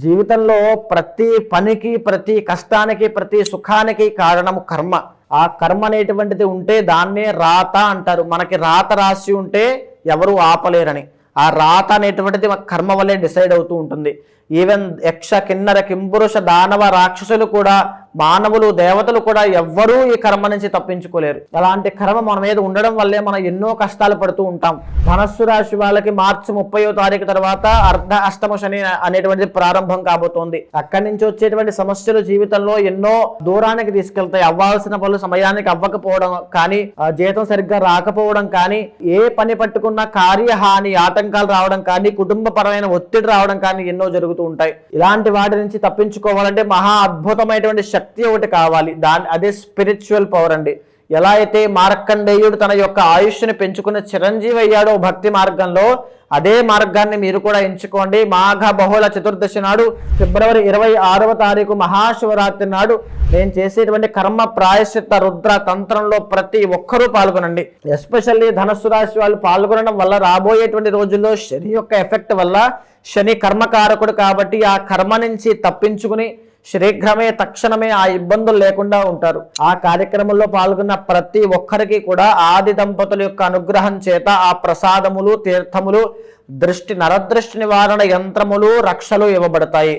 జీవితంలో ప్రతి పనికి, ప్రతి కష్టానికి, ప్రతి సుఖానికి కారణము కర్మ. ఆ కర్మ అనేటువంటిది ఉంటే దాన్నే రాత అంటారు. మనకి రాత రాసి ఉంటే ఎవరు ఆపలేరని. ఆ రాత అనేటువంటిది కర్మ వల్లే డిసైడ్ అవుతూ ఉంటుంది. ఈవెన్ యక్ష, కిన్నర, కింపురుష, దానవ, రాక్షసులు కూడా, మానవులు, దేవతలు కూడా ఎవ్వరూ ఈ కర్మ నుంచి తప్పించుకోలేరు. అలాంటి కర్మ మన మీద ఉండడం వల్లే మనం ఎన్నో కష్టాలు పడుతూ ఉంటాం. ధనస్సు రాశి వాళ్ళకి మార్చి 30వ తారీఖు తర్వాత అర్ధ అష్టమ శని అనేటువంటిది ప్రారంభం కాబోతోంది. అక్కడి నుంచి వచ్చేటువంటి సమస్యలు జీవితంలో ఎన్నో దూరానికి తీసుకెళ్తాయి. అవ్వాల్సిన పనులు సమయానికి అవ్వకపోవడం కానీ, జీతం సరిగ్గా రాకపోవడం కానీ, ఏ పని పట్టుకున్న కార్యహాని, ఆటంకాలు రావడం కానీ, కుటుంబ పరమైన ఒత్తిడి రావడం కానీ ఎన్నో జరుగుతూ ఉంటాయి. ఇలాంటి వాటి నుంచి తప్పించుకోవాలంటే మహా అద్భుతమైనటువంటి శక్తి ఒకటి కావాలి. అదే స్పిరిచువల్ పవర్ అండి. ఎలా అయితే మార్కండేయుడు తన యొక్క ఆయుష్ని పెంచుకున్న చిరంజీవి అయ్యాడో భక్తి మార్గంలో, అదే మార్గాన్ని మీరు కూడా ఎంచుకోండి. మాఘ బహుళ చతుర్దశి నాడు, ఫిబ్రవరి 26వ తారీఖు మహాశివరాత్రి నాడు నేను చేసేటువంటి కర్మ ప్రాయశ్చిత్త రుద్ర తంత్రంలో ప్రతి ఒక్కరూ పాల్గొనండి. ఎస్పెషల్లీ ధనస్సు రాశి వాళ్ళు పాల్గొనడం వల్ల రాబోయేటువంటి రోజుల్లో శని యొక్క ఎఫెక్ట్ వల్ల, శని కర్మకారకుడు కాబట్టి ఆ కర్మ నుంచి తప్పించుకుని శీఘ్రమే తక్షణమే ఆ ఇబ్బందులు లేకుండా ఉంటారు. ఆ కార్యక్రమంలో పాల్గొన్న ప్రతి ఒక్కరికి కూడా ఆది దంపతుల యొక్క అనుగ్రహం చేత ఆ ప్రసాదములు, తీర్థములు, నరదృష్టి నివారణ యంత్రములు, రక్షలు ఇవ్వబడతాయి.